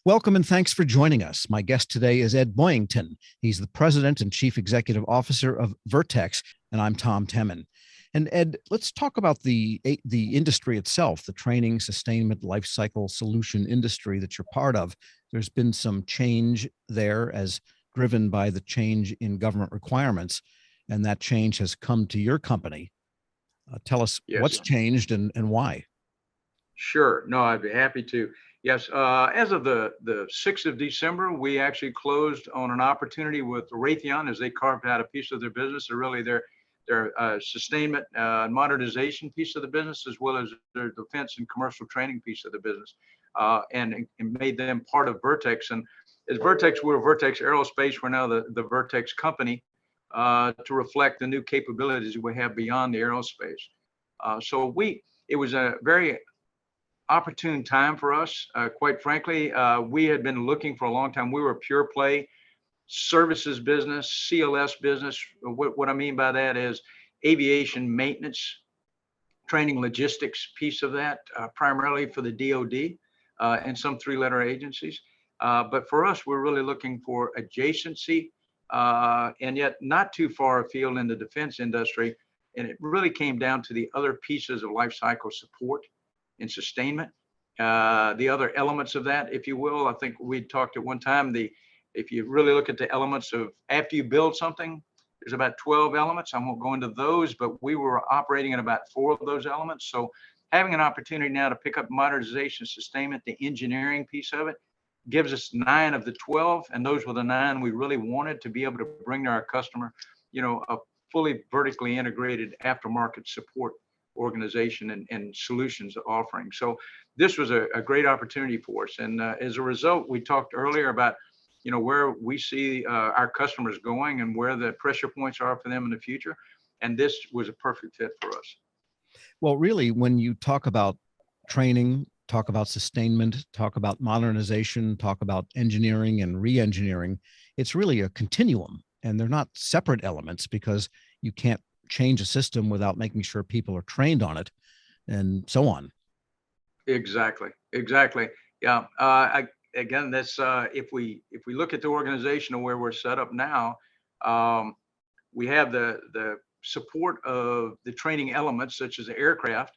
Welcome and thanks for joining us. My guest today is Ed Boyington. He's the President and Chief Executive Officer of Vertex, and I'm Tom Temin. And Ed, let's talk about the industry itself, the training, sustainment, life cycle solution industry that you're part of. There's been some change there as driven by the change in government requirements, and that change has come to your company. Tell us what's Yes, changed and why. sure. No, I'd be happy to. Yes, as of the 6th of December, we actually closed on an opportunity with Raytheon as they carved out a piece of their business, or really their sustainment and modernization piece of the business, as well as their defense and commercial training piece of the business, and made them part of Vertex. And as Vertex, we're Vertex Aerospace. We're now the Vertex company to reflect the new capabilities we have beyond the aerospace. It was a very opportune time for us. Quite frankly, we had been looking for a long time. We were a pure play services business, CLS business. What I mean by that is aviation maintenance, training, logistics piece of that, primarily for the DoD and some three-letter agencies. But for us, we're really looking for adjacency and yet not too far afield in the defense industry. And it really came down to the other pieces of life cycle support and sustainment. The other elements of that, if you will, I think we talked at one time, if you really look at the elements of after you build something, there's about 12 elements. I won't go into those, but we were operating in about 4 of those elements. So having an opportunity now to pick up modernization, sustainment, the engineering piece of it, gives us 9 of the 12. And those were the 9 we really wanted to be able to bring to our customer, a fully vertically integrated aftermarket support organization and solutions offering. So this was a great opportunity for us. And as a result, we talked earlier about, where we see our customers going and where the pressure points are for them in the future. And this was a perfect fit for us. Well, really, when you talk about training, talk about sustainment, talk about modernization, talk about engineering and re-engineering, it's really a continuum, and they're not separate elements because you can't change a system without making sure people are trained on it and so on. Exactly. Yeah. Again, that's if we look at the organization and where we're set up now, we have the support of the training elements such as the aircraft.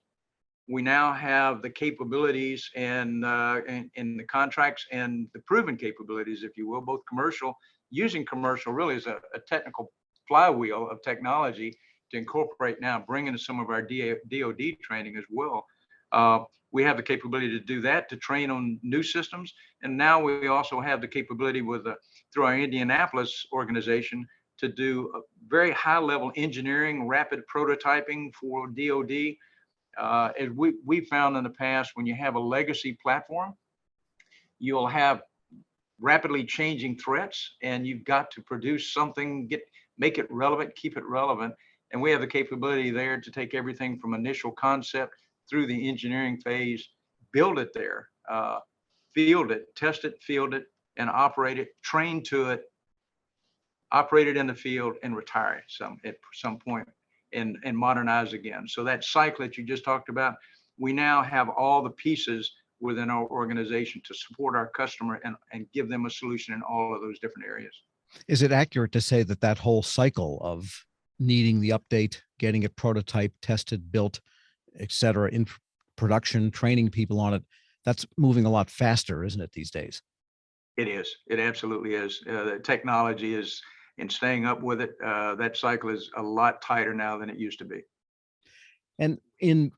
We now have the capabilities and the contracts and the proven capabilities, if you will, both commercial, using commercial really as a technical flywheel of technology to incorporate now, bring into some of our DoD training as well. We have the capability to do that, to train on new systems. And now we also have the capability through our Indianapolis organization to do a very high level engineering, rapid prototyping for DoD. As we found in the past, when you have a legacy platform, you'll have rapidly changing threats, and you've got to produce something, make it relevant, keep it relevant. And we have the capability there to take everything from initial concept through the engineering phase, build it there, field it, test it, field it, and operate it, train to it, operate it in the field, and retire it at some point and modernize again. So that cycle that you just talked about, we now have all the pieces within our organization to support our customer and give them a solution in all of those different areas. Is it accurate to say that that whole cycle of needing the update, getting it prototyped, tested, built, et cetera, in production, training people on it, that's moving a lot faster, isn't it, these days? It is. It absolutely is. The technology is, in staying up with it, that cycle is a lot tighter now than it used to be. And in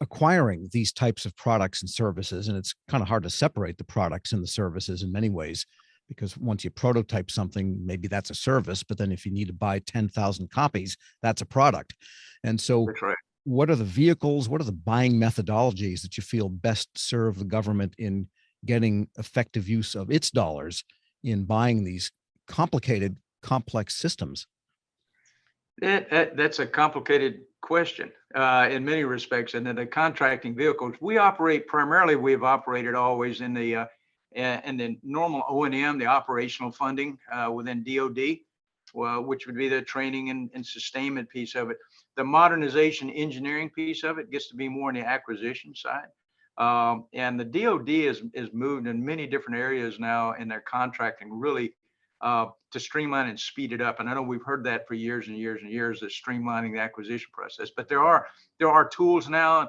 acquiring these types of products and services, and it's kind of hard to separate the products and the services in many ways, because once you prototype something, maybe that's a service, but then if you need to buy 10,000 copies, that's a product. And so That's right. what are the vehicles, what are the buying methodologies that you feel best serve the government in getting effective use of its dollars in buying these complicated, complex systems? That's a complicated question in many respects. And then the contracting vehicles, we've operated always in the normal O&M, the operational funding within DoD, which would be the training and sustainment piece of it. The modernization engineering piece of it gets to be more on the acquisition side. And the DoD is moved in many different areas now in their contracting, really to streamline and speed it up. And I know we've heard that for years and years and years, that streamlining the acquisition process. But there are tools now,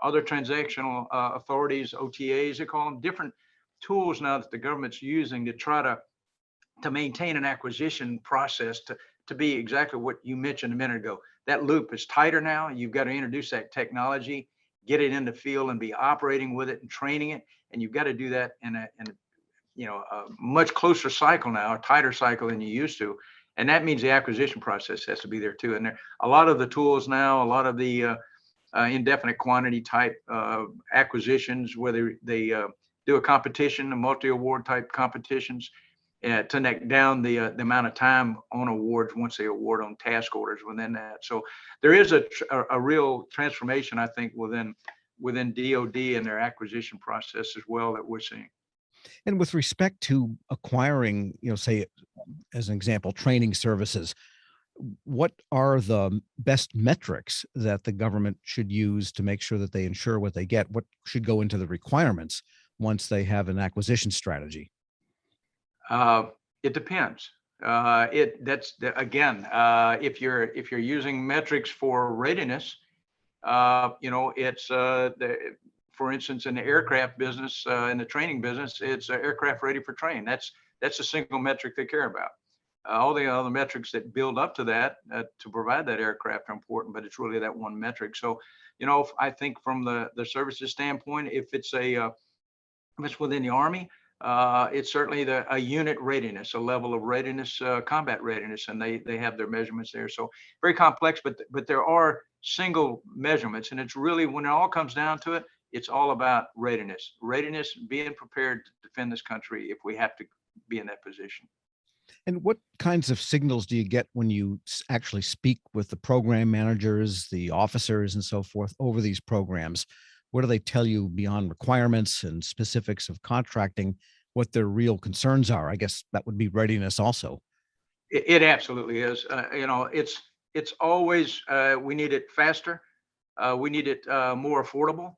other transactional authorities, OTAs, they call them, different tools now that the government's using to try to maintain an acquisition process to be exactly what you mentioned a minute ago. That loop is tighter now. You've got to introduce that technology, get it in the field and be operating with it and training it. And you've got to do that in a much closer cycle now, a tighter cycle than you used to. And that means the acquisition process has to be there too. And there a lot of the tools now, a lot of the indefinite quantity type acquisitions, whether they do a competition, a multi-award type competitions, to neck down the amount of time on awards once they award on task orders within that. So there is a real transformation, I think, within DoD and their acquisition process as well that we're seeing. And with respect to acquiring, say, as an example, training services, what are the best metrics that the government should use to make sure that they ensure what they get? What should go into the requirements once they have an acquisition strategy? It depends. If you're using metrics for readiness, it's for instance, in the aircraft business, in the training business, it's aircraft ready for training. That's a single metric they care about. All the other metrics that build up to that to provide that aircraft are important, but it's really that one metric. So, I think from the services standpoint, if it's within the Army, it's certainly a unit readiness, a level of readiness, combat readiness, and they have their measurements there. So very complex, but there are single measurements, and it's really, when it all comes down to it, it's all about readiness, being prepared to defend this country if we have to be in that position. And what kinds of signals do you get when you actually speak with the program managers, the officers, and so forth over these programs? What do they tell you beyond requirements and specifics of contracting, what their real concerns are? I guess that would be readiness also. It absolutely is. It's always, we need it faster. We need it more affordable,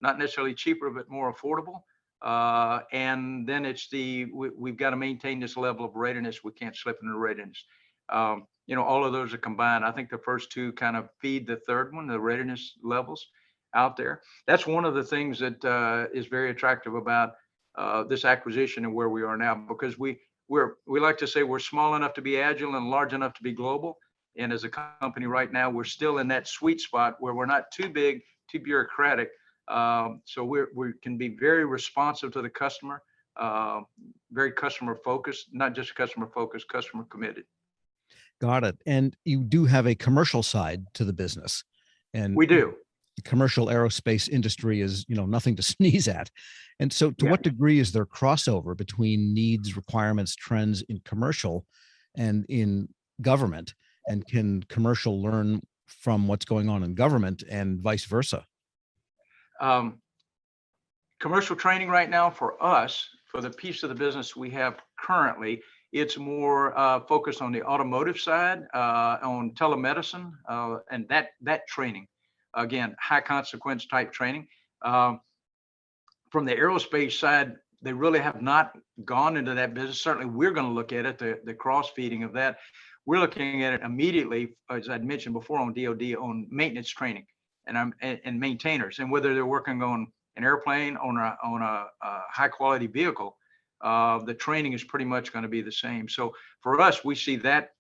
not necessarily cheaper, but more affordable. And then we've got to maintain this level of readiness. We can't slip into readiness. All of those are combined. I think the first two kind of feed the third one, the readiness levels out there. That's one of the things that is very attractive about this acquisition and where we are now, because we like to say we're small enough to be agile and large enough to be global. And as a company right now, we're still in that sweet spot where we're not too big, too bureaucratic. So we can be very responsive to the customer, very customer focused, not just customer focused, customer committed. Got it. And you do have a commercial side to the business. And we do. The commercial aerospace industry is, nothing to sneeze at. And so to Yeah. what degree is there crossover between needs, requirements, trends in commercial and in government? And can commercial learn from what's going on in government and vice versa? Commercial training right now for us, for the piece of the business we have currently, it's more focused on the automotive side, on telemedicine, and that training. Again, high consequence type training. From the aerospace side, they really have not gone into that business. Certainly, we're going to look at it, the cross feeding of that. We're looking at it immediately, as I'd mentioned before, on DoD, on maintenance training and maintainers, and whether they're working on an airplane, on a high quality vehicle, the training is pretty much going to be the same. So for us, we see that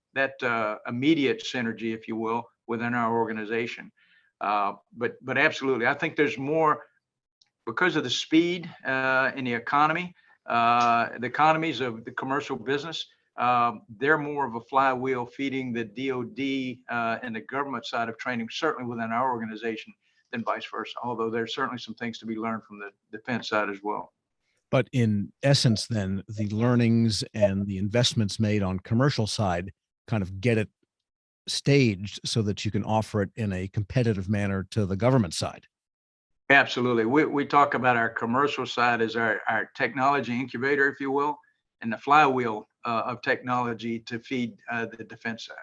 immediate synergy, if you will, within our organization. But absolutely, I think there's more because of the speed in the economy, the economies of the commercial business. They're more of a flywheel feeding the DoD and the government side of training, certainly within our organization, than vice versa. Although there's certainly some things to be learned from the defense side as well. But in essence, then the learnings and the investments made on commercial side kind of get it staged so that you can offer it in a competitive manner to the government side. Absolutely. We talk about our commercial side as our technology incubator, if you will, and the flywheel of technology to feed the defense side.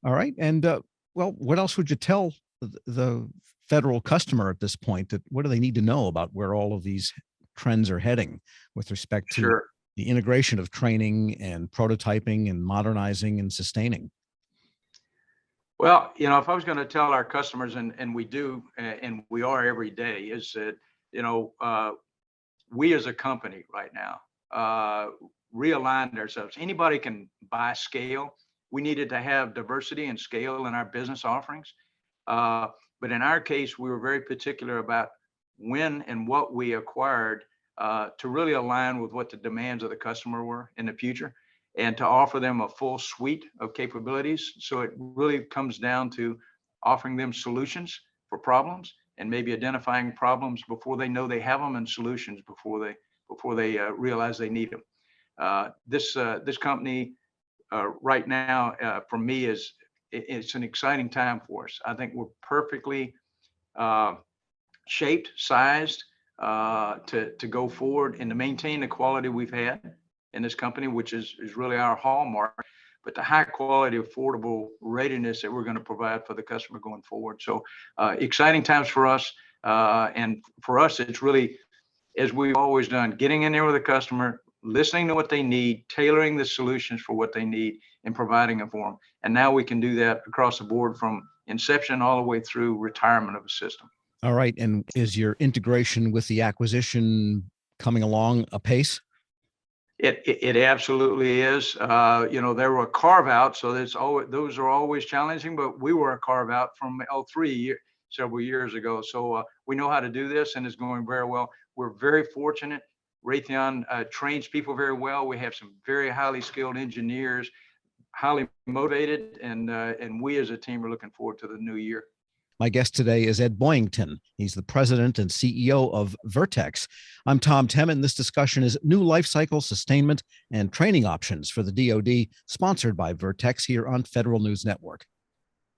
All right. And well, what else would you tell the federal customer at this point, that what do they need to know about where all of these trends are heading with respect to Sure. the integration of training and prototyping and modernizing and sustaining? Well, if I was going to tell our customers, and we do, and we are every day, is that, we as a company right now realigned ourselves. Anybody can buy scale. We needed to have diversity and scale in our business offerings. But in our case, we were very particular about when and what we acquired to really align with what the demands of the customer were in the future, and to offer them a full suite of capabilities. So it really comes down to offering them solutions for problems, and maybe identifying problems before they know they have them, and solutions before they realize they need them. This company right now, for me, it's an exciting time for us. I think we're perfectly shaped, sized to go forward and to maintain the quality we've had in this company, which is really our hallmark, but the high quality, affordable readiness that we're going to provide for the customer going forward. So exciting times for us. And for us, it's really, as we've always done, getting in there with the customer, listening to what they need, tailoring the solutions for what they need, and providing it for them. And now we can do that across the board, from inception all the way through retirement of a system. All right. And is your integration with the acquisition coming along apace? It absolutely is. There were carve out, so those are always challenging. But we were a carve out from L3 several years ago, so we know how to do this, and it's going very well. We're very fortunate. Raytheon trains people very well. We have some very highly skilled engineers, highly motivated, and we as a team are looking forward to the new year. My guest today is Ed Boyington. He's the president and CEO of Vertex. I'm Tom Temin. This discussion is new lifecycle sustainment and training options for the DoD, sponsored by Vertex here on Federal News Network.